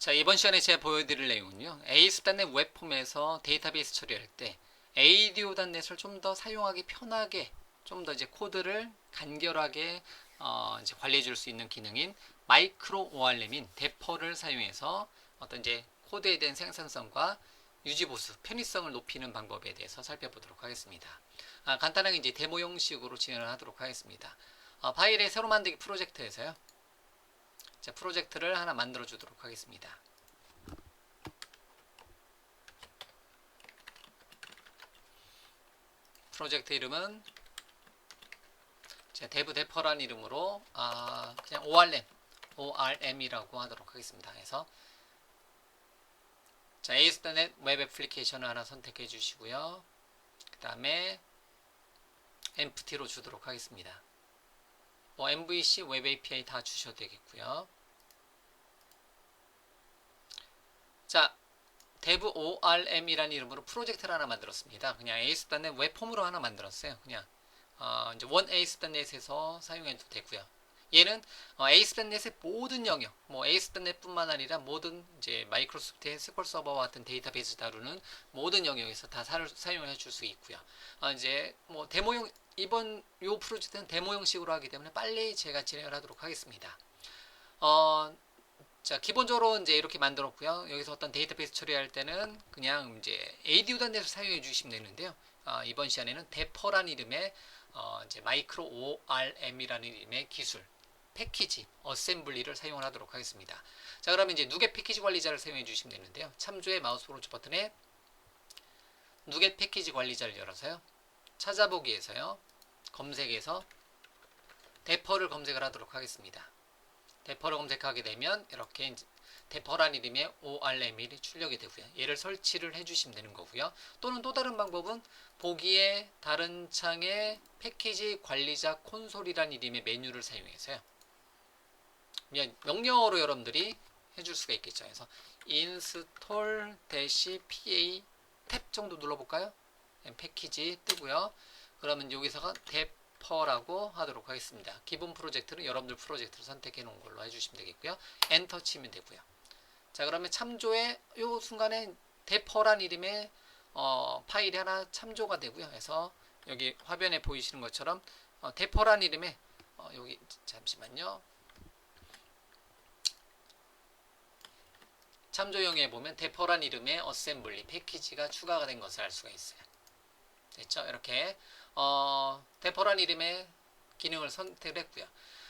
자, 이번 시간에 제가 보여드릴 내용은요. ASP.NET 웹폼에서 데이터베이스 처리할 때 ADO.NET을 좀 더 사용하기 편하게 좀 더 이제 코드를 간결하게 이제 관리해 줄 수 있는 기능인 마이크로 ORM인 데퍼를 사용해서 어떤 이제 코드에 대한 생산성과 유지 보수, 편의성을 높이는 방법에 대해서 살펴보도록 하겠습니다. 간단하게 이제 데모 형식으로 진행을 하도록 하겠습니다. 파일의 새로 만들기 프로젝트에서요. 자, 프로젝트를 하나 만들어 주도록 하겠습니다. 프로젝트 이름은 데브 데퍼라는 이름으로 그냥 ORM이라고 하도록 하겠습니다. 그래서 자, ASP.NET 웹 애플리케이션을 하나 선택해 주시고요. 그 다음에 empty로 주도록 하겠습니다. MVC 웹 API 다 주셔도 되겠고요. 자, dev ORM이라는 이름으로 프로젝트를 하나 만들었습니다. 그냥 ASP.NET 웹폼으로 하나 만들었어요. 그냥 이제 원 ASP.NET에서 사용해도 되고요. 얘는 ASP.NET의 모든 영역, 뭐 ASP.NET뿐만 아니라 모든 이제 마이크로소프트의 SQL 서버와 같은 데이터베이스 다루는 모든 영역에서 다 사용해 줄 수 있고요. 이제 뭐 데모용 이번 요 프로젝트는 데모 형식으로 하기 때문에 빨리 제가 진행을 하도록 하겠습니다. 자, 기본적으로 이제 이렇게 만들었고요. 여기서 어떤 데이터베이스 처리할 때는 그냥 이제 ADO.NET을 사용해 주시면 되는데요. 이번 시간에는 데퍼라는 이름의 이제 마이크로 ORM이라는 이름의 기술, 패키지, 어셈블리를 사용을 하도록 하겠습니다. 자, 그러면 이제 누get 패키지 관리자를 사용해 주시면 되는데요. 참조의 마우스 오른쪽 버튼에 누get 패키지 관리자를 열어서요. 찾아보기에서요. 검색에서 데퍼를 검색을 하도록 하겠습니다. 데퍼를 검색하게 되면 이렇게 데퍼란 이름의 ORM이 출력이 되고요. 얘를 설치를 해주시면 되는 거고요. 또는 또 다른 방법은 보기에 다른 창에 패키지 관리자 콘솔이란 이름의 메뉴를 사용해서요. 명령어로 여러분들이 해줄 수가 있겠죠. 그래서 install-pa 탭 정도 눌러볼까요? 패키지 뜨고요. 그러면 여기서가 데퍼라고 하도록 하겠습니다. 기본 프로젝트는 여러분들 프로젝트를 선택해 놓은 걸로 해주시면 되겠고요. 엔터 치면 되고요. 자, 그러면 참조의 요 순간에 데퍼란 이름의 파일이 하나 참조가 되고요. 그래서 여기 화면에 보이시는 것처럼 데퍼란 이름의 여기 잠시만요. 참조형에 보면 데퍼란 이름의 어셈블리 패키지가 추가가 된 것을 알 수가 있어요. 됐죠? 이렇게 데퍼란 이름의 기능을 선택을 했고요.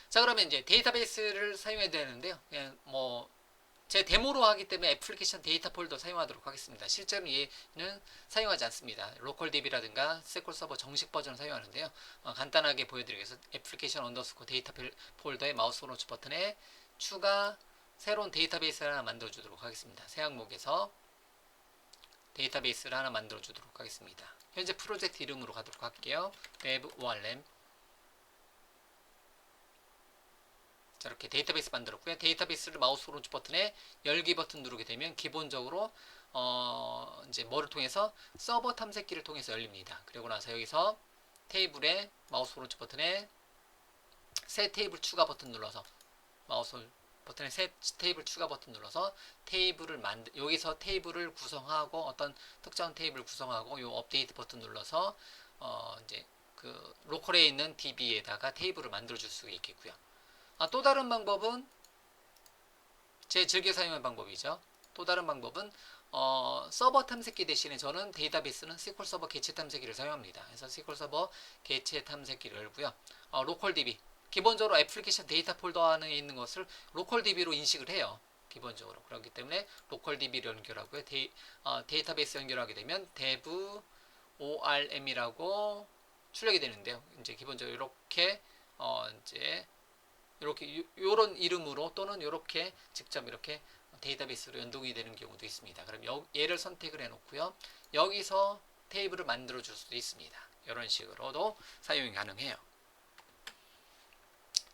자, 그러면 이제 데이터베이스를 사용해야 되는데요. 그냥 뭐 제 데모로 하기 때문에 애플리케이션 데이터 폴더 사용하도록 하겠습니다. 실제로 얘는 사용하지 않습니다. 로컬 DB라든가 SQL 서버 정식 버전을 사용하는데요. 간단하게 보여드리기 위해서 애플리케이션 언더스코 데이터 폴더의 마우스 오른쪽 버튼에 추가 새로운 데이터베이스를 하나 만들어 주도록 하겠습니다. 새 항목에서 데이터베이스를 하나 만들어 주도록 하겠습니다. 현재 프로젝트 이름으로 가도록 할게요. Dev ORM. 자, 이렇게 데이터베이스 만들었고요. 데이터베이스를 마우스 오른쪽 버튼에 열기 버튼 누르게 되면 기본적으로 이제 뭐를 통해서 서버 탐색기를 통해서 열립니다. 그리고 나서 여기서 테이블에 마우스 오른쪽 버튼에 새 테이블 추가 버튼 눌러서 마우스 버튼에 새 테이블 추가 버튼 눌러서 테이블을 여기서 테이블을 구성하고 어떤 특정 테이블을 구성하고 요 업데이트 버튼 눌러서 이제 그 로컬에 있는 DB에다가 테이블을 만들어 줄 수 있겠고요. 또 다른 방법은 제 즐겨 사용하는 방법이죠. 또 다른 방법은 서버 탐색기 대신에 저는 데이터베이스는 SQL 서버 개체 탐색기를 사용합니다. 그래서 SQL 서버 개체 탐색기를 열고요. 로컬 DB 기본적으로 애플리케이션 데이터 폴더 안에 있는 것을 로컬 DB로 인식을 해요. 기본적으로 그렇기 때문에 로컬 DB를 연결하고요. 데이터베이스 연결하게 되면 dev ORM이라고 출력이 되는데요. 이제 기본적으로 이렇게 이제 이렇게 요런 이름으로 또는 이렇게 직접 이렇게 데이터베이스로 연동이 되는 경우도 있습니다. 그럼 얘를 선택을 해 놓고요. 여기서 테이블을 만들어 줄 수도 있습니다. 이런 식으로도 사용이 가능해요.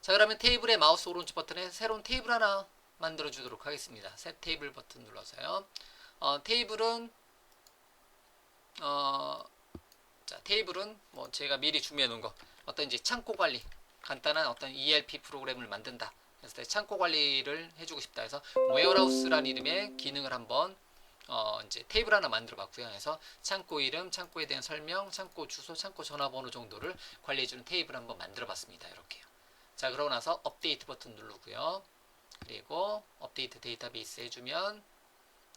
자, 그러면 테이블의 마우스 오른쪽 버튼에 새로운 테이블 하나 만들어 주도록 하겠습니다. 새 테이블 버튼 눌러서요. 테이블은 자, 테이블은 뭐 제가 미리 준비해 놓은 거 어떤 이제 창고 관리 간단한 어떤 ELP 프로그램을 만든다. 그래서 창고 관리를 해주고 싶다 해서 웨어하우스라는 이름의 기능을 한번 이제 테이블 하나 만들어 봤고요. 그래서 창고 이름, 창고에 대한 설명, 창고 주소, 창고 전화번호 정도를 관리해주는 테이블 한번 만들어 봤습니다. 이렇게요. 자, 그러고 나서 업데이트 버튼 누르고요. 그리고 업데이트 데이터베이스 해주면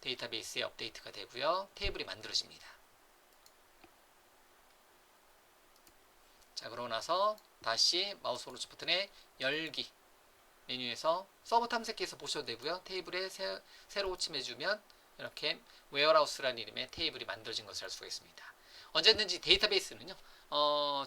데이터베이스에 업데이트가 되고요. 테이블이 만들어집니다. 자, 그러고 나서 다시 마우스 오른쪽 버튼에 열기 메뉴에서 서버 탐색기에서 보셔도 되고요. 테이블에 새로 호침해주면 이렇게 웨어하우스라는 이름의 테이블이 만들어진 것을 알 수가 있습니다. 언제든지 데이터베이스는요.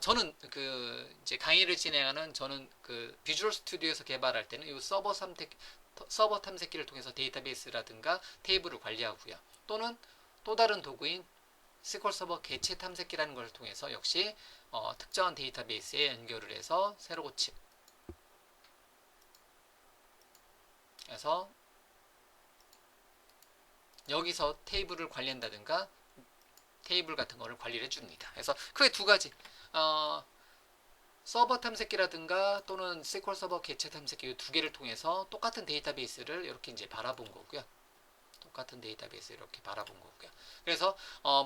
저는 그 이제 강의를 진행하는 저는 그 비주얼 스튜디오에서 개발할 때는 이 서버 탐색기를 통해서 데이터베이스라든가 테이블을 관리하고요. 또는 또 다른 도구인 SQL 서버 개체 탐색기라는 것을 통해서 역시 특정한 데이터베이스에 연결을 해서 새로 고침 그래서 여기서 테이블을 관리한다든가 테이블 같은 거를 관리를 해줍니다. 그래서 크게 두 가지 서버 탐색기라든가 또는 SQL 서버 개체 탐색기 이 두 개를 통해서 똑같은 데이터베이스를 이렇게 이제 바라본 거고요. 똑같은 데이터베이스 이렇게 바라본 거고요. 그래서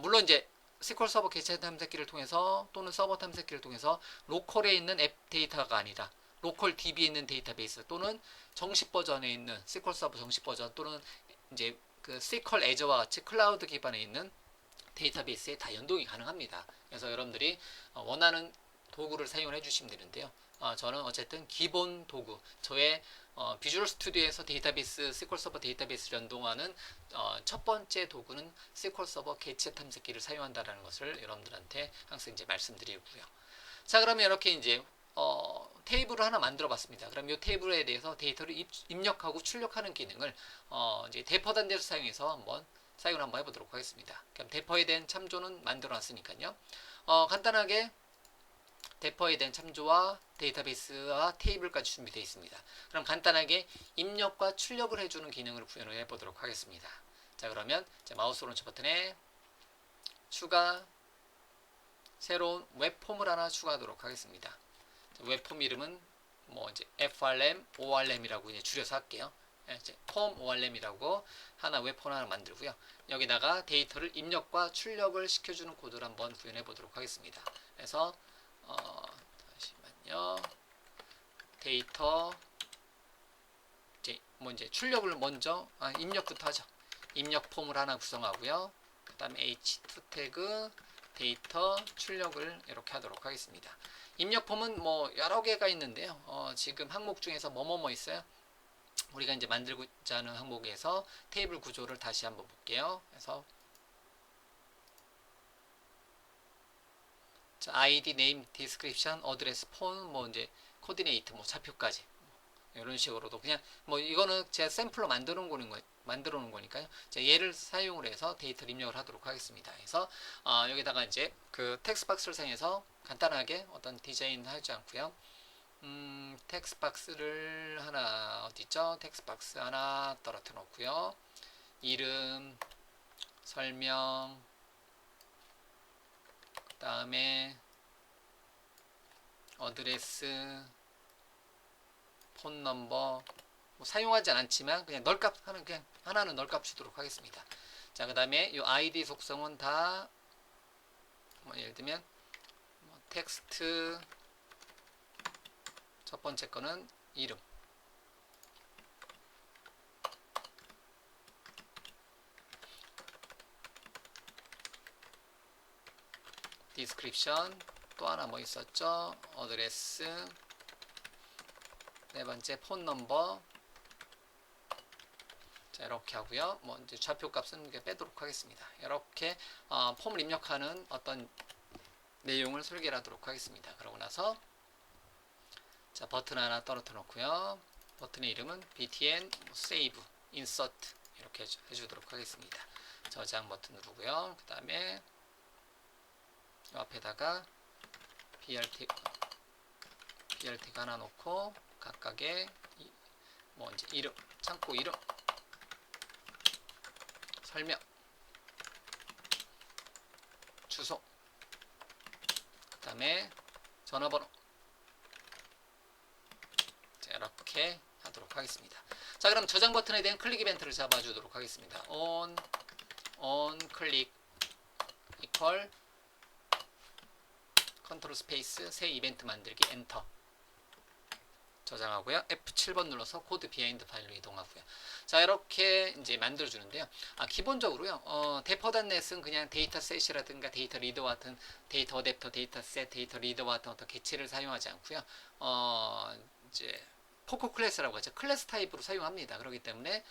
물론 이제 SQL 서버 개체 탐색기를 통해서 또는 서버 탐색기를 통해서 로컬에 있는 앱 데이터가 아니라 로컬 DB에 있는 데이터베이스 또는 정식 버전에 있는 SQL 서버 정식 버전 또는 이제 그 SQL 애저와 같이 클라우드 기반에 있는 데이터베이스에 다 연동이 가능합니다. 그래서 여러분들이 원하는 도구를 사용을 해주시면 되는데요. 저는 어쨌든 기본 도구, 저의 비주얼 스튜디오에서 데이터베이스, SQL 서버 데이터베이스를 연동하는 첫 번째 도구는 SQL 서버 개체 탐색기를 사용한다는 것을 여러분들한테 항상 이제 말씀드리고요. 자, 그러면 이렇게 이제 테이블을 하나 만들어 봤습니다. 그럼 이 테이블에 대해서 데이터를 입력하고 출력하는 기능을 이제 데퍼 단계에서 사용해서 사용을 한번 해보도록 하겠습니다. 그럼 데퍼에 대한 참조는 만들어 놨으니까요. 간단하게 데퍼에 대한 참조와 데이터베이스와 테이블까지 준비되어 있습니다. 그럼 간단하게 입력과 출력을 해주는 기능을 구현을 해보도록 하겠습니다. 자, 그러면 마우스 오른쪽 버튼에 추가 새로운 웹폼을 하나 추가하도록 하겠습니다. 웹폼 이름은 이제 FRM, ORM이라고 이제 줄여서 할게요. 이제 폼 ORM이라고 하나 웹폼 하나 만들고요. 여기다가 데이터를 입력과 출력을 시켜주는 코드를 한번 구현해 보도록 하겠습니다. 그래서 잠시만요. 데이터 이제 출력을 먼저 입력부터 하죠. 입력 폼을 하나 구성하고요. 그 다음에 H2 태그 데이터 출력을 이렇게 하도록 하겠습니다. 입력 폼은 여러 개가 있는데요. 지금 항목 중에서 뭐뭐뭐 있어요. 우리가 이제 만들고자 하는 항목에서 테이블 구조를 다시 한번 볼게요. 그래서 ID, name, description, address, phone, 이제 코디네이트, 좌표까지 이런 식으로도 그냥 이거는 제가 샘플로 만들어 놓은 거니까요. 얘를 사용을 해서 데이터를 입력을 하도록 하겠습니다. 그래서 여기다가 이제 그 텍스트 박스를 사용해서 간단하게 어떤 디자인 하지 않고요. 텍스트 박스를 하나 어디 있죠? 텍스트 박스 하나 떨어뜨려 놓고요. 이름, 설명, 그 다음에 어드레스, 폰 넘버 사용하지 않지만 그냥 널값 하나는 널값 주도록 하겠습니다. 자, 그 다음에 이 아이디 속성은 다 예를 들면 텍스트 첫 번째 거는 이름, 디스크립션 또 하나 있었죠? 어드레스 네 번째 폰 넘버. 자, 이렇게 하고요. 이제 좌표 값은 빼도록 하겠습니다. 이렇게 폼을 입력하는 어떤 내용을 설계를 하도록 하겠습니다. 그러고 나서 자, 버튼 하나 떨어뜨려 놓고요. 버튼의 이름은 btn save insert 이렇게 해주도록 하겠습니다. 저장 버튼 누르고요. 그 다음에 앞에다가 brt 하나 놓고 각각의 이제 이름, 창고 이름, 설명, 주소, 그 다음에 전화번호. 자, 이렇게 하도록 하겠습니다. 자, 그럼 저장 버튼에 대한 클릭 이벤트를 잡아주도록 하겠습니다. on 클릭 equal 컨트롤 스페이스 새 이벤트 만들기 엔터 저장하고요. F7번 눌러서 코드 비하인드 파일로 이동하고요. 자, 이렇게 이제 만들어 주는데요. 기본적으로요. 데퍼.넷은 그냥 데이터셋이라든가 데이터 리더와 같은 데이터 어댑터, 데이터셋, 데이터 리더와 같은 어떤 개체를 사용하지 않고요. 이제 포커 클래스라고 하죠. 클래스 타입으로 사용합니다. 그렇기 때문에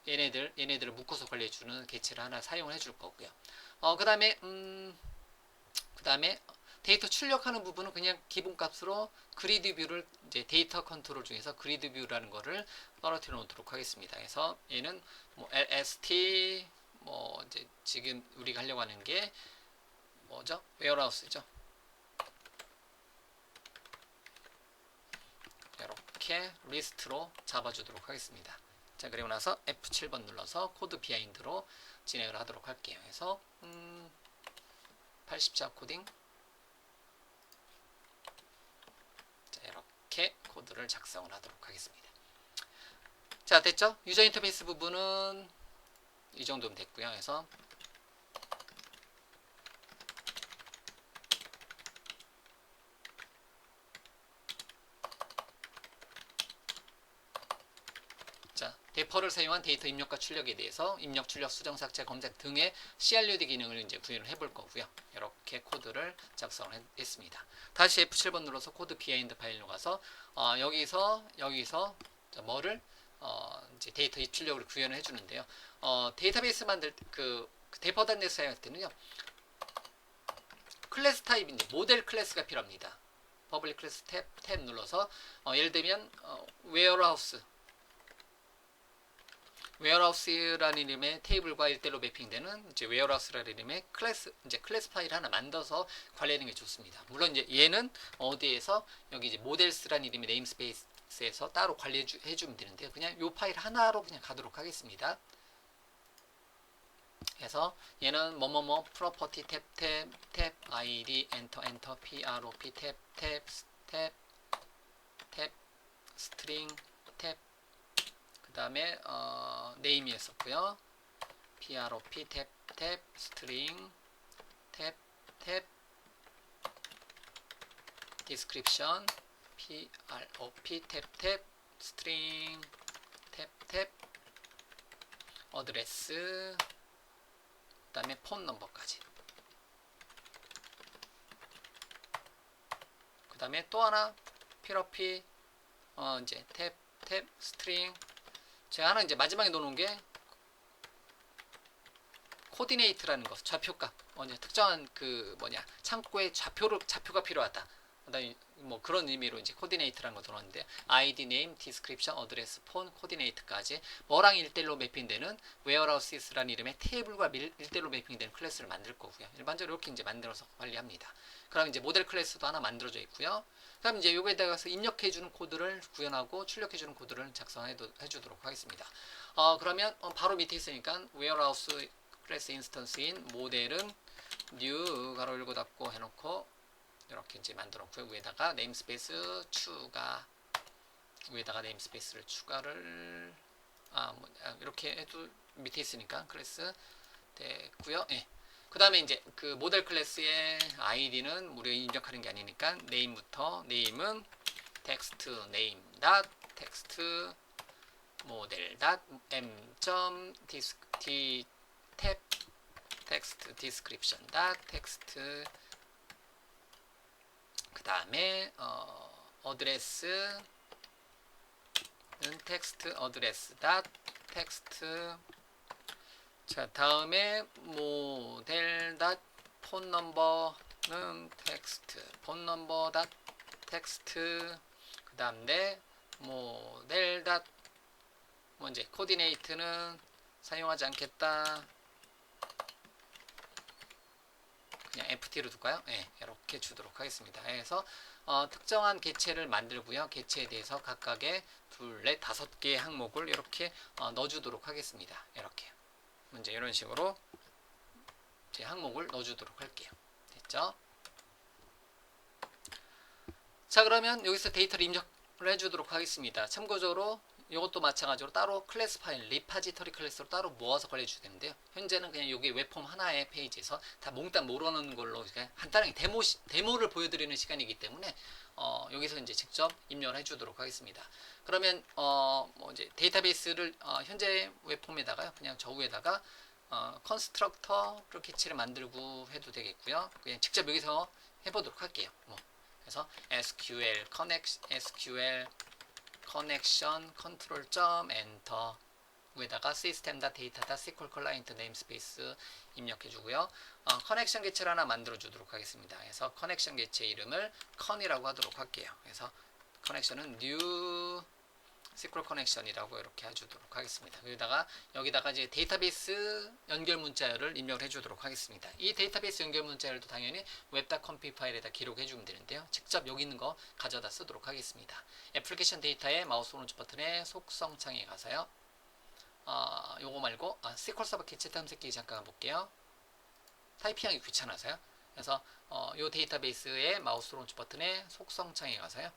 얘네들을 묶어서 관리해 주는 개체를 하나 사용을 해줄 거고요. 그다음에 데이터 출력하는 부분은 그냥 기본값으로 그리드 뷰를 이제 데이터 컨트롤 중에서 그리드 뷰라는 거를 떨어뜨려 놓도록 하겠습니다. 그래서 얘는 뭐 LST 뭐 이제 지금 우리가 하려고 하는 게 뭐죠? 웨어하우스죠. 이렇게 리스트로 잡아주도록 하겠습니다. 자, 그리고 나서 F7번 눌러서 코드 비하인드로 진행을 하도록 할게요. 그래서 80자 코딩 이렇게 코드를 작성을 하도록 하겠습니다. 자, 됐죠? 유저 인터페이스 부분은 이 정도면 됐고요. 그래서 자, 데퍼를 사용한 데이터 입력과 출력에 대해서 입력, 출력, 수정, 삭제, 검색 등의 CRUD 기능을 이제 구현을 해볼 거고요. 이렇게 코드를 작성을 했습니다. 다시 F7번 눌러서 코드 비하인드 파일로 가서 여기서 뭐를 이제 데이터 입출력을 구현을 해주는데요. 데이터베이스 만들 그 데퍼.넷 사용할 때는요. 클래스 타입 이제 모델 클래스가 필요합니다. 퍼블릭 클래스 탭 눌러서 예를 들면 웨어하우스라는 이름의 테이블과 일대로 매핑되는 이제 웨어하우스라는 이름의 클래스 파일 하나 만들어서 관리하는 게 좋습니다. 물론 이제 얘는 어디에서 여기 이제 모델스라는 이름의 네임스페이스에서 따로 관리해 주면 되는데요. 그냥 요 파일 하나로 그냥 가도록 하겠습니다. 그래서 얘는 뭐뭐뭐 프로퍼티 탭 id 엔터 prop 탭 스트링 탭 그 다음에 네임이었었고요. prop 탭 스트링 탭 description prop 탭 스트링 탭 어드레스 그 다음에 폰 넘버까지. 그 다음에 또 하나 prop 이제 탭 스트링 제가 하나 이제 마지막에 넣어놓은 게 코디네이트라는 것, 좌표값. 이제 특정한 그 창고에 좌표가 필요하다. 그다음에 뭐 그런 의미로 이제 코디네이트라는 거 들어왔는데 ID, name, description, address, phone, 코디네이트까지 뭐랑 1대1로 매핑되는 warehouse라는 이름의 테이블과 1대1로 매핑되는 클래스를 만들 거고요. 일반적으로 이렇게 이제 만들어서 관리합니다. 그럼 이제 모델 클래스도 하나 만들어져 있고요. 그럼 이제 요거에다가서 입력해주는 코드를 구현하고 출력해주는 코드를 작성해주도록 하겠습니다. 그러면 바로 밑에 있으니까 warehouse 클래스 인스턴스인 모델은 new 가로 열고 닫고 해놓고 이렇게 이제 만들었고요. 위에다가 네임스페이스 추가 위에다가 네임스페이스를 추가를 이렇게 해도 밑에 있으니까 클래스 됐고요. 예. 그 다음에 이제 그 모델 클래스의 id는 우리가 입력하는 게 아니니까 name부터 name은 text name dot text model dot m t 탭 text description dot text 그 다음에 어드레스는 text address dot text 자, 다음에 모델 닷 폰 넘버는 텍스트 폰 넘버 닷 텍스트 그 다음에 모델 닷 이제 코디네이트는 사용하지 않겠다. 그냥 FT로 둘까요? 네, 이렇게 주도록 하겠습니다. 그래서 특정한 개체를 만들고요. 개체에 대해서 각각의 둘, 넷, 5개의 항목을 이렇게 넣어주도록 하겠습니다. 이렇게 이제 이런 식으로 제 항목을 넣어주도록 할게요. 됐죠? 자, 그러면 여기서 데이터를 해주도록 하겠습니다. 참고적으로 이것도 마찬가지로 따로 클래스 파일, 리파지터리 클래스로 따로 모아서 걸려주셔야 되는데요. 현재는 그냥 여기 웹폼 하나의 페이지에서 다 몽땅 몰아넣는 걸로 간단하게 데모를 보여드리는 시간이기 때문에 여기서 이제 직접 입력을 해주도록 하겠습니다. 그러면 뭐 이제 데이터베이스를 현재 웹폼에다가요, 그냥 저 위에다가 컨스트럭터 개체를 만들고 해도 되겠고요. 그냥 직접 여기서 해보도록 할게요. 그래서 SQL connection 컨트롤 점 엔터 위에다가 system.data.sql client namespace 입력해 주고요. 커넥션 개체를 하나 만들어 주도록 하겠습니다. 그래서 커넥션 개체 이름을 con이라고 하도록 할게요. 그래서 커넥션은 new SQL 커넥션이라고 이렇게 해주도록 하겠습니다. 여기다가 이제 데이터베이스 연결 문자열을 입력을 해주도록 하겠습니다. 이 데이터베이스 연결 문자열도 당연히 web.conf 파일에다 기록해 주면 되는데요. 직접 여기 있는 거 가져다 쓰도록 하겠습니다. 애플리케이션 데이터의 마우스 오른쪽 버튼에 속성 창에 가서요. 요거 말고 SQL 서버 개체 탐색기 잠깐 볼게요. 타이핑하기 귀찮아서요. 그래서 요 데이터베이스의 마우스 오른쪽 버튼에 속성 창에 가서요.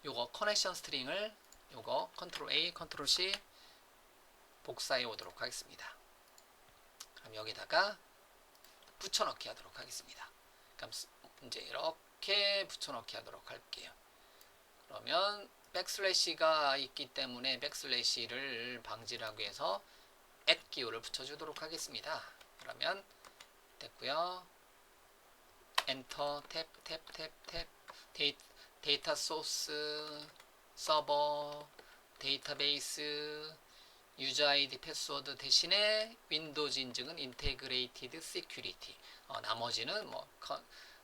요거 커넥션 스트링을 요거 컨트롤 A, 컨트롤 C 복사해 오도록 하겠습니다. 그럼 여기다가 붙여넣기 하도록 하겠습니다. 그럼 이제 이렇게 붙여넣기 하도록 할게요. 그러면 백슬래시가 있기 때문에 백슬래시를 방지하기 위해서 at 기호를 붙여주도록 하겠습니다. 그러면 됐고요. 엔터 탭 데이터 소스 서버, 데이터베이스, 유저 아이디, 패스워드 대신에 윈도우즈 인증은 인테그레이티드 시큐리티. 나머지는 뭐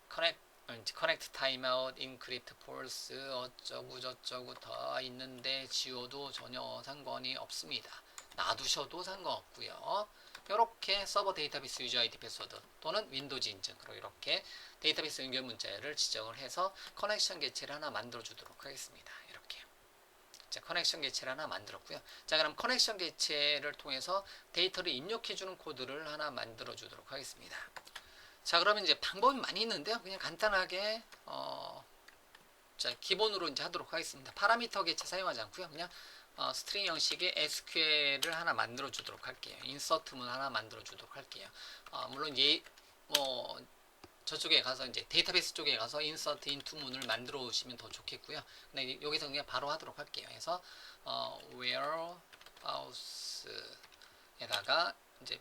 커넥트 타임아웃, 인크립트 폴스 어쩌고 저쩌고 다 있는데 지워도 전혀 상관이 없습니다. 놔두셔도 상관없고요. 이렇게 서버 데이터베이스 유저 아이디 패스워드 또는 윈도우즈 인증 그리고 이렇게 데이터베이스 연결 문자를 지정을 해서 커넥션 개체를 하나 만들어 주도록 하겠습니다. 이렇게 자, 커넥션 개체를 하나 만들었고요. 자, 그럼 커넥션 개체를 통해서 데이터를 입력해 주는 코드를 하나 만들어 주도록 하겠습니다. 자, 그러면 이제 방법이 많이 있는데요. 그냥 간단하게 자, 기본으로 이제 하도록 하겠습니다. 파라미터 개체 사용하지 않고요. 그냥 스트링 형식의 SQL을 하나 만들어 주도록 할게요. 인서트문 하나 만들어 주도록 할게요. 물론 저쪽에 가서 이제 데이터베이스 쪽에 가서 인서트 인투 문을 만들어 오시면 더 좋겠고요. 근데 여기서 그냥 바로 하도록 할게요. 그래서 warehouse에다가 이제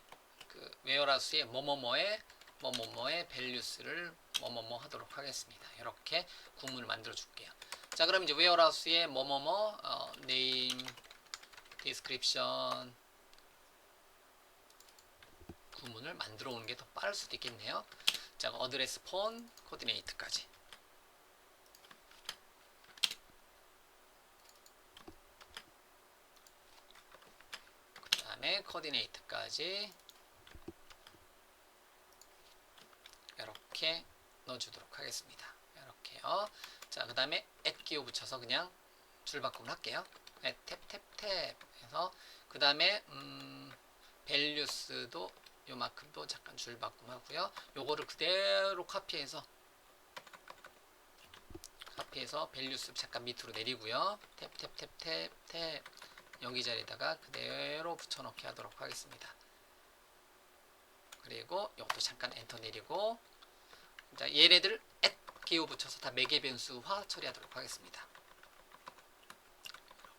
그 warehouse의 뭐뭐뭐의 values를 뭐뭐뭐 하도록 하겠습니다. 이렇게 구문을 만들어 줄게요. 자, 그럼 이제 warehouse의 뭐뭐뭐 name description 구문을 만들어 오는 게 더 빠를 수도 있겠네요. 자, 어드레스 폰 코디네이트까지. 그 다음에 코디네이트까지 이렇게 넣어주도록 하겠습니다. 이렇게요. 자, 그 다음에 at 기호 붙여서 그냥 줄바꿈을 할게요. 탭 해서 그 다음에 values도 요만큼도 잠깐 줄바꿈 하고요. 요거를 그대로 카피해서 values 잠깐 밑으로 내리고요. 탭 여기 자리에다가 그대로 붙여넣기 하도록 하겠습니다. 그리고 요것도 잠깐 엔터 내리고 자, 얘네들 at 기호 붙여서 다 매개 변수화 처리하도록 하겠습니다.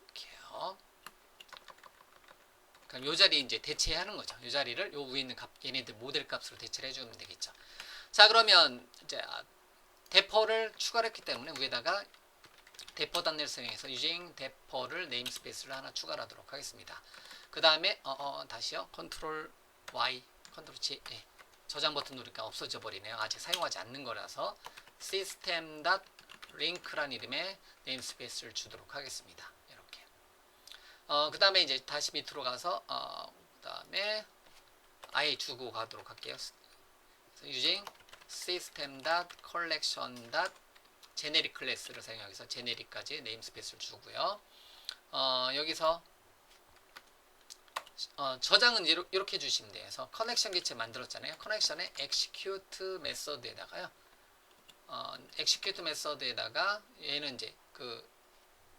이렇게요. 그럼 요 자리 이제 대체하는 거죠. 요 자리를 요 위에 있는 값, 얘네들 모델 값으로 대체를 해주면 되겠죠. 자, 그러면 이제 대퍼를 추가했기 때문에 위에다가 대퍼 단내를 사용해서 using 대퍼를 네임스페이스를 하나 추가하도록 하겠습니다. 그 다음에 다시요. 컨트롤 Y, 컨트롤 G, 저장 버튼 누르니까 없어져 버리네요. 아직 사용하지 않는 거라서 system.link라는 이름의 네임스페이스를 주도록 하겠습니다. 그 다음에 이제 다시 밑으로 가서 그 다음에 아예 주고 가도록 할게요. using system.collection.generic 클래스를 사용해서 generic까지 네임스페이스를 주고요. 여기서 저장은 이렇게 해주시면 돼요. 그래서 커넥션 개체 만들었잖아요. 커넥션의 execute 메서드에다가요. execute 메서드에다가 얘는 이제 그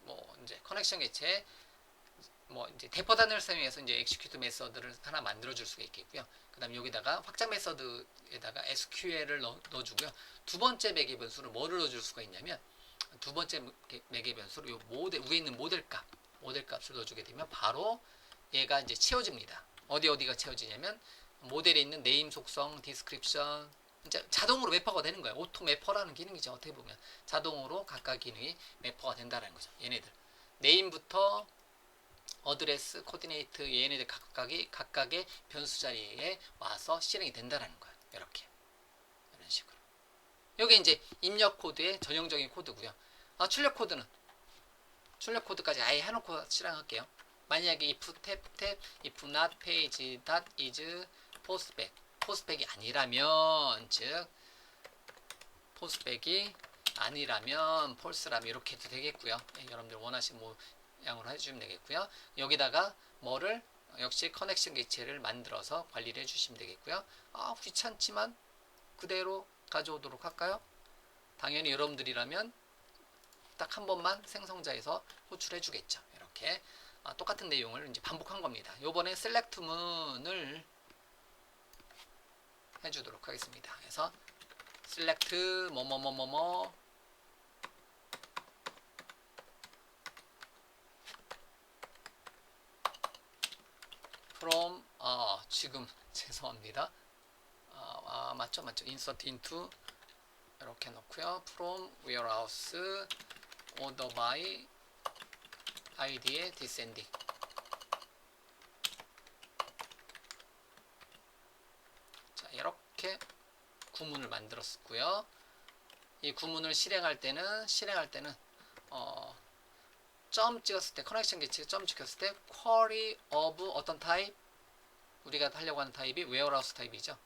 뭐 이제 커넥션 개체 뭐 이제 대포 단위를 사용해서 이제 엑시큐트 메서드를 하나 만들어 줄 수가 있겠고요. 그다음에 여기다가 확장 메서드에다가 SQL을 넣어주고요. 두 번째 매개 변수를 뭐를 넣어줄 수가 있냐면 두 번째 매개 변수로 요 모델 위에 있는 모델 값을 넣어주게 되면 바로 얘가 이제 채워집니다. 어디가 채워지냐면 모델에 있는 네임 속성, 디스크립션 이제 자동으로 매퍼가 되는 거예요. 오토 매퍼라는 기능이죠. 어떻게 보면 자동으로 각각 기능이 매퍼가 된다는 거죠. 얘네들 네임부터 어드레스, 코디네이트 얘네들 각각의 변수 자리에 와서 실행이 된다는 거예요. 이렇게 이런 식으로. 이게 이제 입력 코드의 전형적인 코드고요. 출력 코드까지 아예 해놓고 실행할게요. 만약에 if 탭 if not page dot is postback이 아니라면 즉 postback이 아니라면 false라면 이렇게 해도 되겠고요. 여러분들 원하시는 모양으로 해주시면 되겠고요. 여기다가 뭐를 역시 커넥션 개체를 만들어서 관리를 해주시면 되겠고요. 귀찮지만 그대로 가져오도록 할까요? 당연히 여러분들이라면 딱 한 번만 생성자에서 호출해 주겠죠. 이렇게 똑같은 내용을 이제 반복한 겁니다. 요번에 select 문을 해주도록 하겠습니다. 그래서 select 뭐뭐뭐뭐뭐 from 지금 죄송합니다. 맞죠 insert into 이렇게 넣고요. from warehouse order by id에 descending 자 이렇게 구문을 만들었고요. 이 구문을 실행할 때는 점 찍었을 때 커넥션 개체 점 찍었을 때 query of 어떤 타입 우리가 하려고 하는 타입이 warehouse 타입이죠.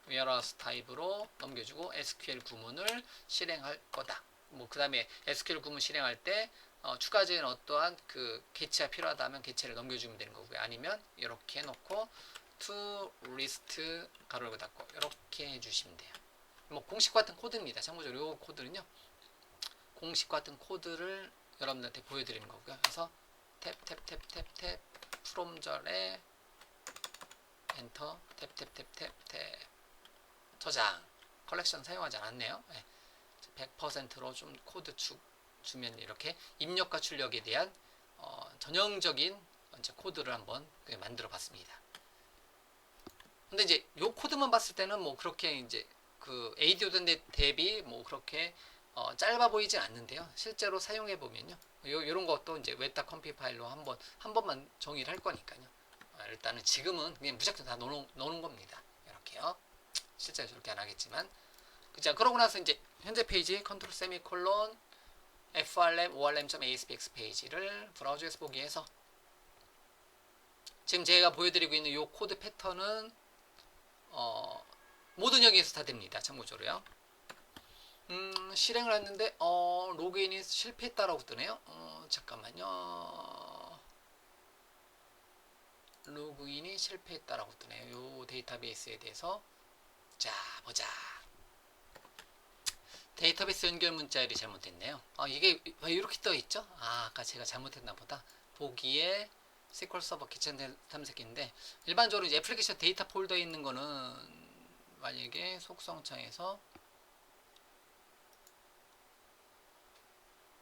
warehouse 타입으로 넘겨주고 SQL 구문을 실행할 거다. 그 다음에 SQL 구문 실행할 때 추가적인 어떠한 그 개체가 필요하다면 개체를 넘겨주면 되는 거고요. 아니면 이렇게 해놓고 to list 가로를 닫고 이렇게 해주시면 돼요. 공식 같은 코드입니다. 참고적으로 이 코드는요. 공식 같은 코드를 여러분들한테 보여드리는 거고요. 그래서 탭 from 절에 엔터 탭 저장 컬렉션 사용하지 않았네요. 100%로 좀 코드 주면 이렇게 입력과 출력에 대한 전형적인 이제 코드를 한번 만들어 봤습니다. 근데 이제 요 코드만 봤을 때는 뭐 그렇게 이제 그 ADO든 대비 뭐 그렇게 짧아 보이진 않는데요. 실제로 사용해 보면요. 요런 것도 이제 웹다 컴피 파일로 한 번만 정의를 할 거니까요. 일단은 지금은 그냥 무작정 다 넣는 겁니다. 이렇게요. 실제로 저렇게 안 하겠지만. 자, 그러고 나서 이제 현재 페이지 컨트롤 세미콜론 frlab orlam.aspx 페이지를 브라우저에서 보기 위해서 지금 제가 보여드리고 있는 요 코드 패턴은 모든 영역에서 다 됩니다. 참고적으로요. 실행을 했는데 로그인이 실패했다라고 뜨네요. 잠깐만요. 로그인이 실패했다라고 뜨네요. 요 데이터베이스에 대해서 자 보자. 데이터베이스 연결 문자열이 잘못됐네요. 이게 왜 이렇게 떠 있죠? 아까 제가 잘못했나 보다. 보기에 SQL 서버 개체 탐색기인데 일반적으로 이제 애플리케이션 데이터 폴더에 있는 거는 만약에 속성창에서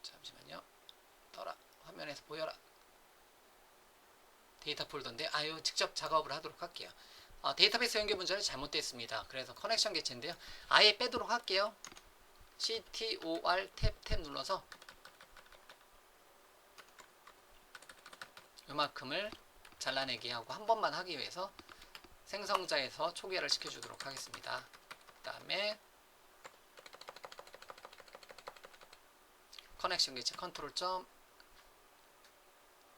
잠시만요. 떠라. 화면에서 보여라. 데이터 폴더인데 직접 작업을 하도록 할게요. 데이터베이스 연결 문자열이 잘못됐습니다. 그래서 커넥션 개체인데요. 아예 빼도록 할게요. CTOR 탭 눌러서 요만큼을 잘라내기 하고 한 번만 하기 위해서 생성자에서 초기화를 시켜주도록 하겠습니다. 그 다음에 커넥션 개체 컨트롤 점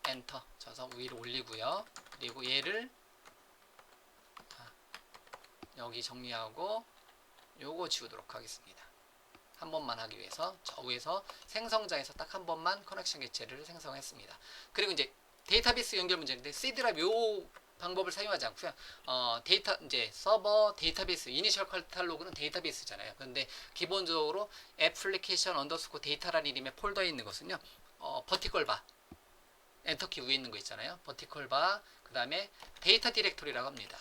엔터 쳐서 위로 올리고요. 그리고 얘를 여기 정리하고 요거 지우도록 하겠습니다. 한 번만 하기 위해서 저 위에서 생성자에서 딱 한 번만 커넥션 개체를 생성했습니다. 그리고 이제 데이터베이스 연결 문제인데 C 드라이브 요 방법을 사용하지 않고요. 데이터 이제 서버 데이터베이스 이니셜 카탈로그는 데이터베이스잖아요. 그런데 기본적으로 애플리케이션 언더스코 데이터라는 이름의 폴더에 있는 것은요. 버티컬 바 엔터키 위에 있는 거 있잖아요. 버티컬 바 그다음에 데이터 디렉토리라고 합니다.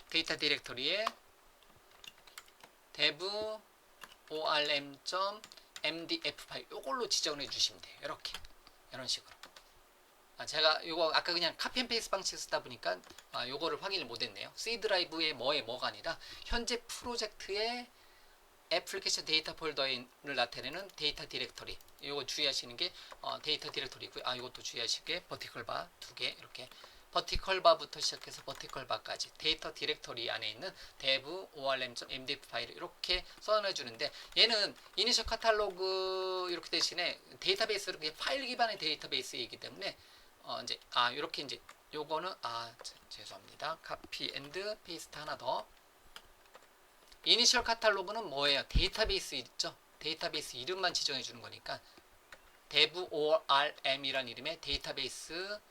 데이터 디렉토리에 dev orm.mdf 파일 요걸로 지정해 주시면 돼요. 이렇게 이런 식으로. 제가 요거 아까 그냥 카피 앤 페이스트 방식 쓰다 보니까 요거를 확인을 못했네요. C 드라이브의 뭐가 아니라 현재 프로젝트의 애플리케이션 데이터 폴더를 나타내는 데이터 디렉터리. 요거 주의하시는 게 데이터 디렉터리고요. 이것도 주의하시게 버티컬 바 2개 이렇게 버티컬 바부터 시작해서 버티컬 바까지 데이터 디렉터리 안에 있는 dev orm.mdf 파일을 이렇게 써내 주는데 얘는 이니셜 카탈로그 이렇게 대신에 데이터베이스로 파일 기반의 데이터베이스이기 때문에 이제 이렇게 이제 요거는 죄송합니다. 카피 앤드 페이스트 하나 더. 이니셜 카탈로그는 뭐예요? 데이터베이스 있죠? 데이터베이스 이름만 지정해 주는 거니까 dev orm이라는 이름의 데이터베이스를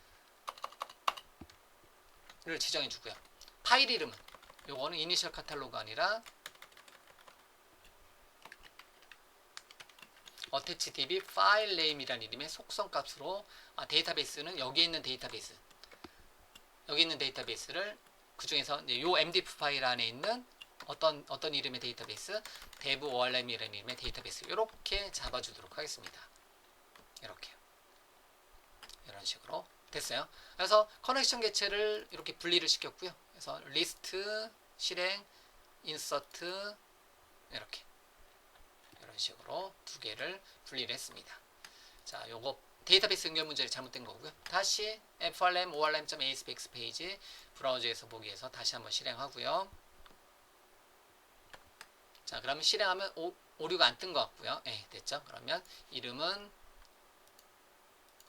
지정해 주고요. 파일 이름은 요거는 이니셜 카탈로그 아니라 attachdb 파일 네임이라는 이름의 속성 값으로 데이터베이스는 여기 있는 데이터베이스를 그 중에서 요 mdf 파일 안에 있는 어떤 이름의 데이터베이스 dev orm이라는 이름의 데이터베이스 이렇게 잡아주도록 하겠습니다. 이렇게 이런 식으로 됐어요. 그래서 커넥션 개체를 이렇게 분리를 시켰고요. 그래서 리스트, 실행, 인서트 이렇게 이런 식으로 두 개를 분리를 했습니다. 자, 요거 데이터베이스 연결 문제를 잘못된 거고요. 다시 frm orm.aspx 페이지 브라우저에서 보기에서 다시 한번 실행하고요. 자, 그러면 실행하면 오류가 안 뜬 것 같고요. 됐죠? 그러면 이름은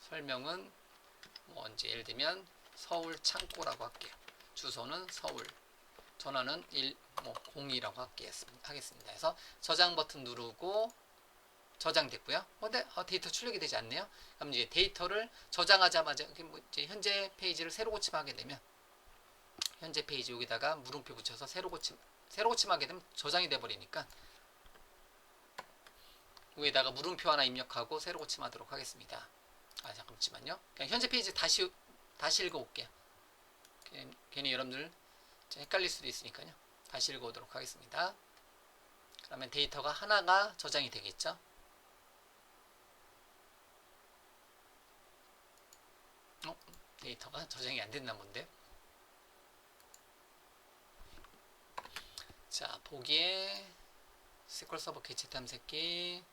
설명은 이제 예를 들면 서울 창고라고 할게요. 주소는 서울, 전화는 02라고 하겠습니다. 그래서 저장 버튼 누르고 저장됐고요. 근데 데이터 출력이 되지 않네요. 그럼 이제 데이터를 저장하자마자 이제 현재 페이지를 새로 고침하게 되면 현재 페이지 여기다가 물음표 붙여서 새로 고침하게 되면 저장이 돼 버리니까 위에다가 물음표 하나 입력하고 새로 고침하도록 하겠습니다. 잠깐만요. 그냥 현재 페이지 다시 읽어볼게요. 괜히 여러분들 헷갈릴 수도 있으니까요. 다시 읽어보도록 하겠습니다. 그러면 데이터가 하나가 저장이 되겠죠. 데이터가 저장이 안 됐나 본데요. 자, 보기에 SQL 서버 개체 탐색기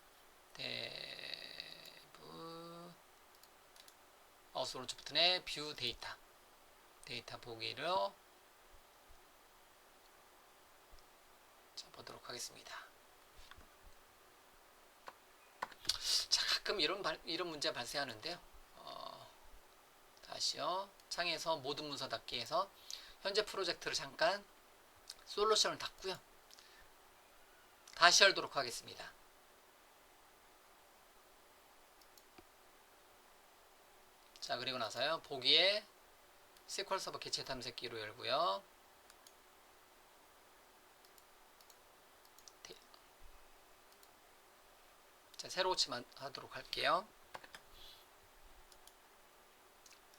마우스 오른쪽 버튼에 뷰 데이터 보기로 보도록 하겠습니다. 자, 가끔 이런 문제 발생하는데요. 다시요. 창에서 모든 문서 닫기 해서 현재 프로젝트를 잠깐 솔루션을 닫고요. 다시 열도록 하겠습니다. 자, 그리고 나서요. 보기에 SQL 서버 개체 탐색기로 열고요. 자, 새로 고침하도록 할게요.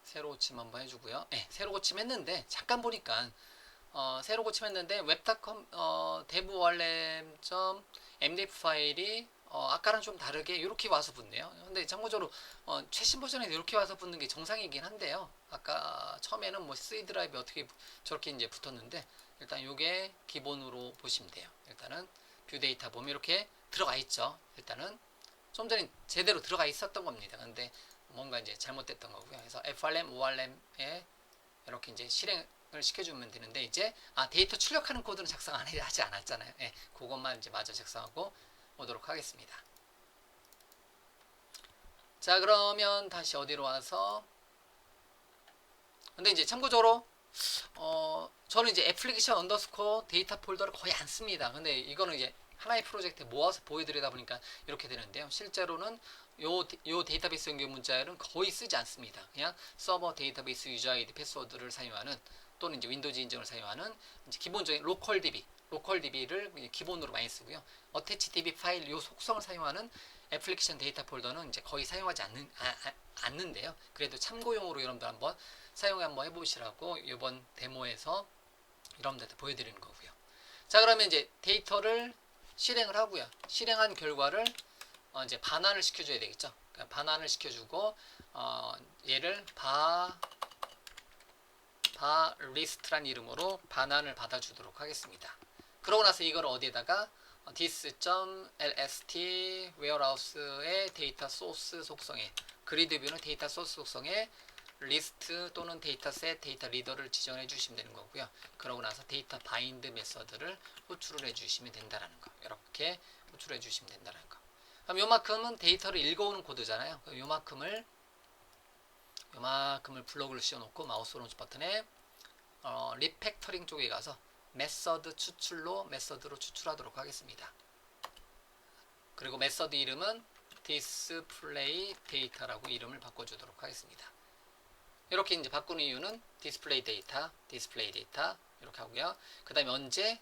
새로 고침 한번 해주고요. 새로 고침했는데 잠깐 보니까 새로 고침했는데 웹닷컴 dev orm.mdf 파일이 아까랑 좀 다르게 이렇게 와서 붙네요. 근데 참고적으로 최신 버전에 이렇게 와서 붙는 게 정상이긴 한데요. 아까 처음에는 C 드라이브 어떻게 저렇게 이제 붙었는데 일단 이게 기본으로 보시면 돼요. 일단은 뷰 데이터 보면 이렇게 들어가 있죠. 일단은 좀 전에 제대로 들어가 있었던 겁니다. 근데 뭔가 이제 잘못됐던 거고요. 그래서 frm orm에 이렇게 이제 실행을 시켜주면 되는데 이제 데이터 출력하는 코드는 작성 하지 않았잖아요. 그것만 이제 마저 작성하고 오도록 하겠습니다. 자, 그러면 다시 어디로 와서 근데 이제 참고적으로 저는 이제 애플리케이션 언더스코어 데이터 폴더를 거의 안 씁니다. 근데 이거는 이제 하나의 프로젝트에 모아서 보여드리다 보니까 이렇게 되는데요. 실제로는 요 데이터베이스 연결 문자열은 거의 쓰지 않습니다. 그냥 서버 데이터베이스 유저 아이디 패스워드를 사용하는 또는 이제 윈도우즈 인증을 사용하는 이제 기본적인 로컬 DB를 기본으로 많이 쓰고요. 어태치 DB 파일 요 속성을 사용하는 애플리케이션 데이터 폴더는 이제 거의 사용하지 않는데요. 그래도 참고용으로 여러분들 한번 사용 한번 해보시라고 이번 데모에서 여러분들한테 보여드리는 거고요. 자, 그러면 이제 데이터를 실행을 하고요. 실행한 결과를 이제 반환을 시켜줘야 되겠죠. 그러니까 반환을 시켜주고 얘를 리스트란 이름으로 반환을 받아주도록 하겠습니다. 그러고 나서 이걸 어디에다가 this.lst warehouse의 데이터 소스 속성에 그리드뷰는 데이터 소스 속성에 리스트 또는 데이터셋 데이터 리더를 지정해 주시면 되는 거고요. 그러고 나서 데이터 바인드 메서드를 호출을 해 주시면 된다라는 거. 이렇게 호출해 주시면 된다라는 거. 그럼 요만큼은 데이터를 읽어오는 코드잖아요. 요만큼을 블록을 씌워놓고 마우스 오른쪽 버튼에 리팩터링 쪽에 가서 메서드로 추출하도록 하겠습니다. 그리고 메서드 이름은 display data라고 이름을 바꿔주도록 하겠습니다. 이렇게 이제 바꾸는 이유는 display data 이렇게 하고요. 그 다음에 언제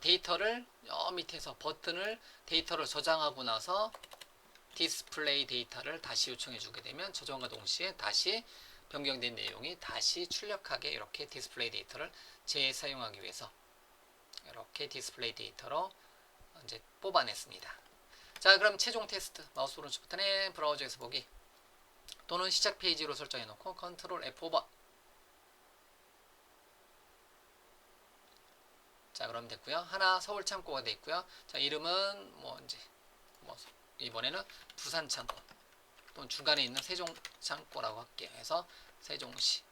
데이터를 밑에서 버튼을 데이터를 저장하고 나서 display data를 다시 요청해 주게 되면 저장과 동시에 다시 변경된 내용이 다시 출력하게 이렇게 디스플레이 데이터를 재사용하기 위해서 이렇게 디스플레이 데이터로 이제 뽑아냈습니다. 자, 그럼 최종 테스트 마우스 오른쪽 버튼에 브라우저에서 보기 또는 시작 페이지로 설정해 놓고 컨트롤 F5번. 자, 그럼 됐고요. 하나 서울 창고가 돼 있고요. 자, 이름은 이번에는 부산 창고 또는 중간에 있는 세종 창고라고 할게요. 해서 세종시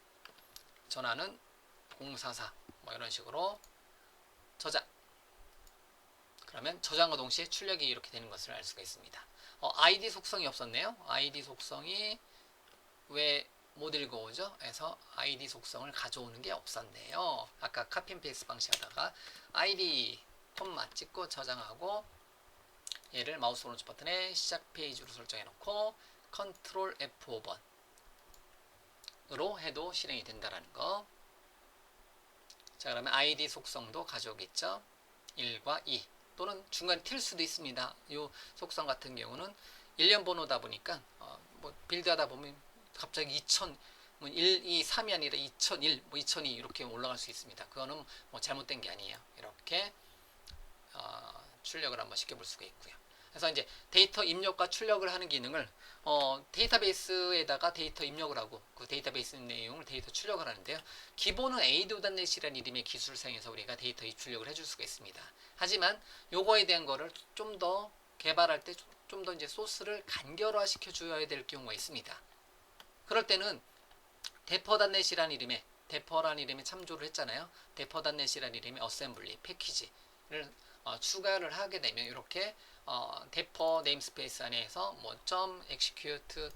전화는 044 이런 식으로 저장. 그러면 저장과 동시에 출력이 이렇게 되는 것을 알 수가 있습니다. 아이디 속성이 없었네요. 아이디 속성이 왜 못 읽어오죠? 그래서 아이디 속성을 가져오는 게 없었네요. 아까 카피 앤 페이스트 방식 하다가 아이디 콤마 찍고 저장하고 얘를 마우스 오른쪽 버튼에 시작 페이지로 설정해 놓고 컨트롤 F5번으로 해도 실행이 된다라는 거. 자, 그러면 아이디 속성도 가져오겠죠. 1과 2 또는 중간에 튈 수도 있습니다. 이 속성 같은 경우는 1년 번호다 보니까 빌드하다 보면 갑자기 2000 1, 2, 3이 아니라 2001, 2002 이렇게 올라갈 수 있습니다. 그거는 잘못된 게 아니에요. 이렇게 출력을 한번 시켜볼 수가 있고요. 그래서 이제 데이터 입력과 출력을 하는 기능을 데이터베이스에다가 데이터 입력을 하고 그 데이터베이스 내용을 데이터 출력을 하는데요. 기본은 ADO.NET이라는 이름의 기술을 사용해서 우리가 데이터 입출력을 해줄 수가 있습니다. 하지만 요거에 대한 거를 좀 더 개발할 때 좀 더 이제 소스를 간결화 시켜줘야 될 경우가 있습니다. 그럴 때는 데퍼.NET이라는 이름의 데퍼라는 이름에 참조를 했잖아요. 데퍼.NET이라는 이름의 어셈블리 패키지를 추가를 하게 되면 이렇게 데퍼 네임스페이스 안에서 .execute,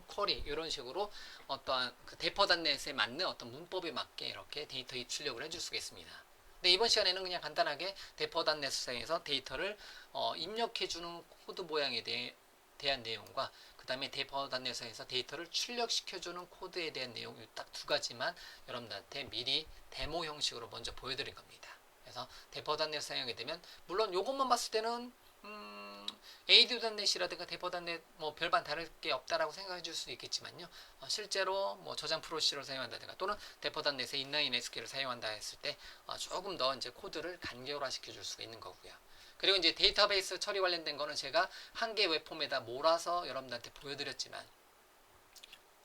.query 이런 식으로 어떠한 그 데퍼.NET에 맞는 어떤 문법에 맞게 이렇게 데이터 입출력을 해줄 수가 있습니다. 근데 이번 시간에는 그냥 간단하게 데퍼.NET 사용해서 데이터를 입력해주는 코드 모양에 대한 내용과 그 다음에 데퍼.NET에서 데이터를 출력시켜주는 코드에 대한 내용 딱 두 가지만 여러분들한테 미리 데모 형식으로 먼저 보여드릴 겁니다. 그래서 데퍼.NET 사용하게 되면 물론 요것만 봤을 때는 ADO.NET이라든가 데퍼.NET 별반 다를 게 없다라고 생각해 줄 수도 있겠지만요. 실제로 저장 프로시저를 사용한다든가 또는 데퍼.NET에 인라인 SQL을 사용한다 했을 때 조금 더 이제 코드를 간결화 시켜 줄 수가 있는 거고요. 그리고 이제 데이터베이스 처리 관련된 거는 제가 한 개 웹폼에다 몰아서 여러분들한테 보여드렸지만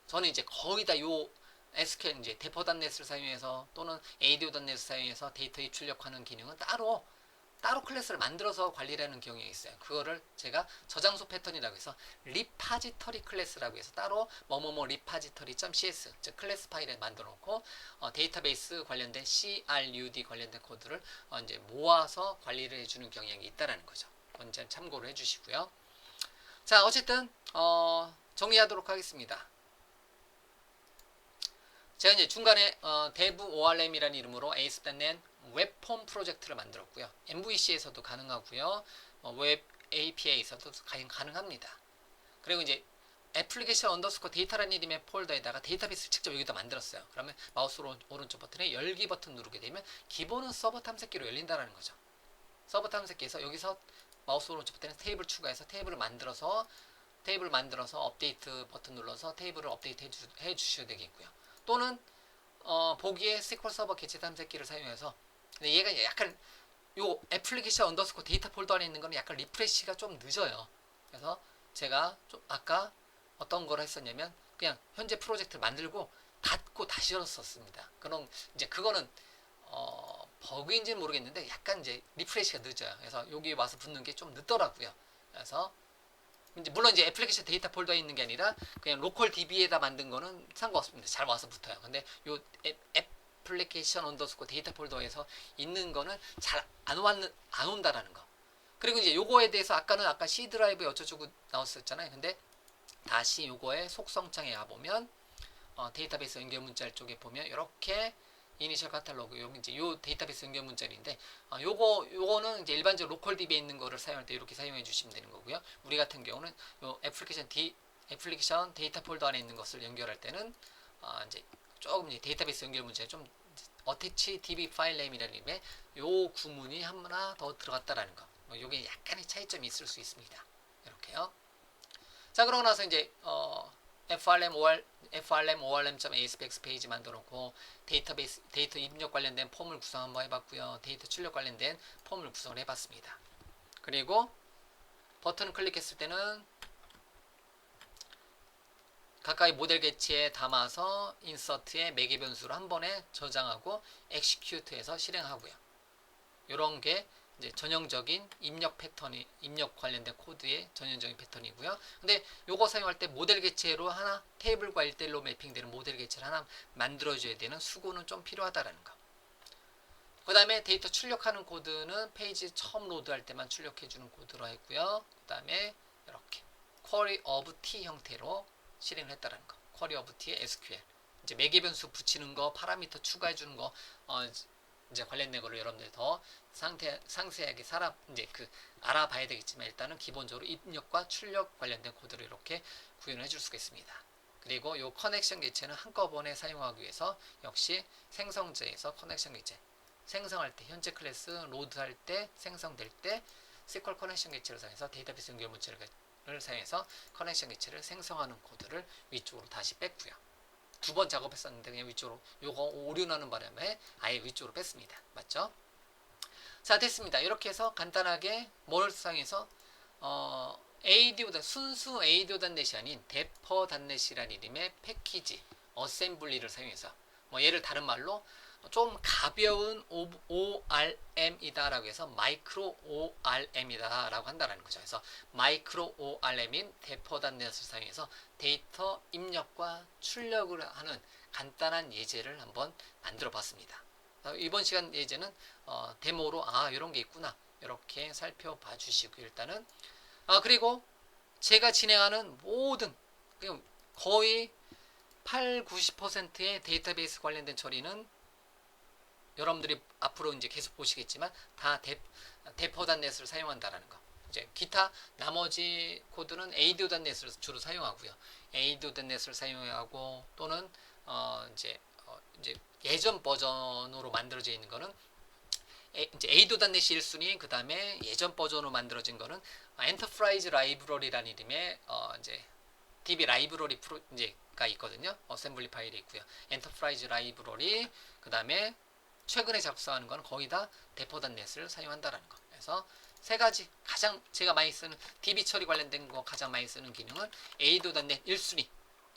저는 이제 거의 다 요 SQL 이제 데퍼.NET을 사용해서 또는 ADO.NET을 사용해서 데이터 입출력하는 기능은 따로 클래스를 만들어서 관리를 하는 경우가 있어요. 그거를 제가 저장소 패턴이라고 해서 리파지터리 클래스라고 해서 따로 리파지터리.cs 즉 클래스 파일에 만들어 놓고 데이터베이스 관련된 CRUD 관련된 코드를 이제 모아서 관리를 해주는 경향이 있다라는 거죠. 먼저 참고를 해주시고요. 자, 어쨌든 정리하도록 하겠습니다. 제가 이제 중간에 dev ORM이라는 이름으로 ASP.NET 웹폼 프로젝트를 만들었고요. MVC에서도 가능하고요. 웹 API에서도 가능합니다. 그리고 이제 애플리케이션 언더스코어 데이터라는 이름의 폴더에다가 데이터베이스를 직접 여기다 만들었어요. 그러면 마우스 오른쪽 버튼에 열기 버튼 누르게 되면 기본은 서버 탐색기로 열린다는 거죠. 서버 탐색기에서 여기서 마우스 오른쪽 버튼에 테이블 추가해서 테이블을 만들어서 업데이트 버튼 눌러서 테이블을 업데이트 해주셔야 되겠고요. 또는 보기에 SQL 서버 개체 탐색기를 사용해서, 근데 얘가 약간 요 애플리케이션 언더스코어 데이터 폴더 안에 있는 거는 약간 리프레시가 좀 늦어요. 그래서 제가 좀 아까 어떤 걸 했었냐면 그냥 현재 프로젝트를 만들고 닫고 다시 열었었습니다. 그럼 이제 그거는 버그인지는 모르겠는데 약간 이제 리프레시가 늦어요. 그래서 여기 와서 붙는 게 좀 늦더라고요. 그래서 이제 물론 이제 애플리케이션 데이터 폴더에 있는 게 아니라 그냥 로컬 DB에다 만든 거는 상관없습니다. 잘 와서 붙어요. 근데 요 애플리케이션 언더스코어 데이터 폴더에서 있는 거는 잘 안 온다라는 거. 그리고 이제 요거에 대해서 아까 C 드라이브에 어쩌고저쩌고 나왔었잖아요. 근데 다시 요거의 속성창에 가보면 데이터베이스 연결 문자 쪽에 보면 이렇게 이니셜 카탈로그 여기 이제 요 데이터베이스 연결 문자인데 요거는 이제 일반적으로 로컬 DB에 있는 거를 사용할 때 이렇게 사용해 주시면 되는 거고요. 우리 같은 경우는 요 애플리케이션 데이터 폴더 안에 있는 것을 연결할 때는 이제 조금 이제 데이터베이스 연결 문자에 좀 attach db 파일 네임이라는 이름의 요 구문이 하나 더 들어갔다라는 거. 요게 약간의 차이점이 있을 수 있습니다. 이렇게요. 자, 그러고 나서 이제 frm.aspx 페이지 만들어 놓고 데이터 입력 관련된 폼을 구성 한번 해봤고요. 데이터 출력 관련된 폼을 구성을 해봤습니다. 그리고 버튼 클릭했을 때는 가까이 모델 개체에 담아서 인서트에 매개 변수로 한 번에 저장하고 execute해서 실행하고요. 이런 게 이제 전형적인 입력 관련된 코드의 전형적인 패턴이고요. 근데 요거 사용할 때 모델 개체로 하나, 테이블과 1대1로 매핑되는 모델 개체를 하나 만들어줘야 되는 수고는 좀 필요하다라는 거. 그 다음에 데이터 출력하는 코드는 페이지 처음 로드할 때만 출력해주는 코드로 했고요. 그 다음에 이렇게 query of t 형태로 실행을 했다라는 거. query of t의 SQL. 이제 매개 변수 붙이는 거, 파라미터 추가해주는 거, 이제 관련된 거를 여러분들 더 상세하게 이제 알아봐야 되겠지만 일단은 기본적으로 입력과 출력 관련된 코드를 이렇게 구현을 해줄 수가 있습니다. 그리고 이 커넥션 개체는 한꺼번에 사용하기 위해서 역시 생성자에서 커넥션 개체 생성할 때 현재 클래스 로드할 때 생성될 때 SQL 커넥션 개체를 사용해서 데이터베이스 연결 문자를 사용해서 커넥션 개체를 생성하는 코드를 위쪽으로 다시 뺐고요. 두 번 작업했었는데 그냥 위쪽으로 요거 오류나는 바람에 아예 위쪽으로 뺐습니다. 맞죠? 자, 됐습니다. 이렇게 해서 간단하게 뭘 사용해서 순수 ADO.NET이 아닌 데퍼.NET이라는 이름의 패키지 어셈블리를 사용해서 얘를 다른 말로 좀 가벼운 ORM이다 라고 해서 마이크로 ORM이다 라고 한다는 거죠. 그래서 마이크로 ORM인 데퍼.NET을 사용해서 데이터 입력과 출력을 하는 간단한 예제를 한번 만들어 봤습니다. 이번 시간 예제는 데모로 이런 게 있구나 이렇게 살펴봐 주시고 일단은 그리고 제가 진행하는 모든 거의 80~90%의 데이터베이스 관련된 처리는 여러분들이 앞으로 이제 계속 보시겠지만 다 데퍼.NET을 사용한다라는 거. 이제 기타 나머지 코드는 ADO.NET을 주로 사용하고요. ADO.NET을 사용하고 또는 이제 예전 버전으로 만들어져 있는 거는 이제 ADO.NET 1순위 그 다음에 예전 버전으로 만들어진 거는 엔터프라이즈 라이브러리라는 이름의 이제 DB 라이브러리 가 있거든요. 어셈블리 파일이 있고요. 엔터프라이즈 라이브러리 그 다음에 최근에 작성하는 건 거의 다 데퍼.NET을 사용한다라는 거. 그래서 세 가지 가장 제가 많이 쓰는 DB 처리 관련된 거 가장 많이 쓰는 기능은 ADO.NET 1순위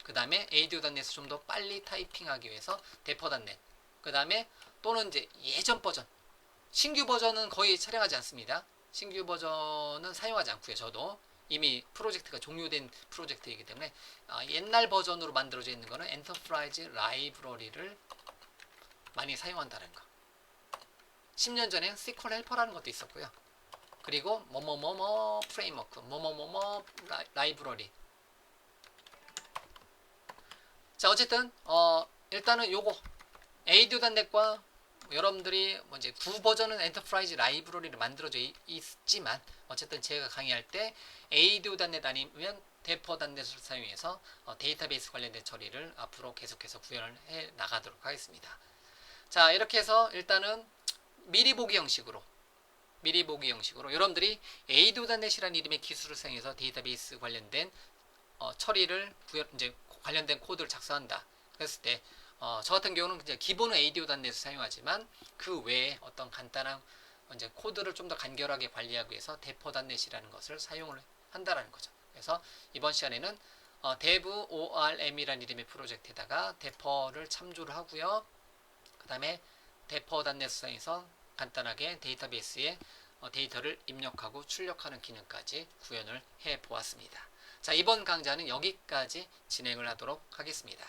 그 다음에 ADO.NET을 좀 더 빨리 타이핑하기 위해서 데퍼.NET 그 다음에 또는 이제 예전 버전 신규 버전은 거의 촬영하지 않습니다. 신규 버전은 사용하지 않고요. 저도 이미 프로젝트가 종료된 프로젝트이기 때문에 옛날 버전으로 만들어져 있는 거는 엔터프라이즈 라이브러리를 많이 사용한다는 거. 10년 전엔 SQL 헬퍼라는 것도 있었고요. 그리고 뭐뭐뭐뭐 프레임워크, 뭐뭐뭐뭐 라이브러리. 자, 어쨌든 일단은 요거 ADO.NET과 여러분들이 뭐 이제 구 버전은 엔터프라이즈 라이브러리를 만들어져 있지만 어쨌든 제가 강의할 때 ADO.NET 아니면 데퍼.NET을 사용해서 데이터베이스 관련된 처리를 앞으로 계속해서 구현을 해 나가도록 하겠습니다. 자, 이렇게 해서 일단은 미리 보기 형식으로 여러분들이 ADO.NET이라는 이름의 기술을 사용해서 데이터베이스 관련된 처리를 이제 관련된 코드를 작성한다. 그랬을 때 저 같은 경우는 이제 기본은 ADO.NET을 사용하지만 그 외에 어떤 간단한 이제 코드를 좀 더 간결하게 관리하기 위해서 데퍼.NET이라는 것을 사용을 한다라는 거죠. 그래서 이번 시간에는 dev.orm이라는 이름의 프로젝트에다가 데퍼를 참조를 하고요. 그 다음에 데퍼.NET 사용해서 간단하게 데이터베이스에 데이터를 입력하고 출력하는 기능까지 구현을 해 보았습니다. 자, 이번 강좌는 여기까지 진행을 하도록 하겠습니다.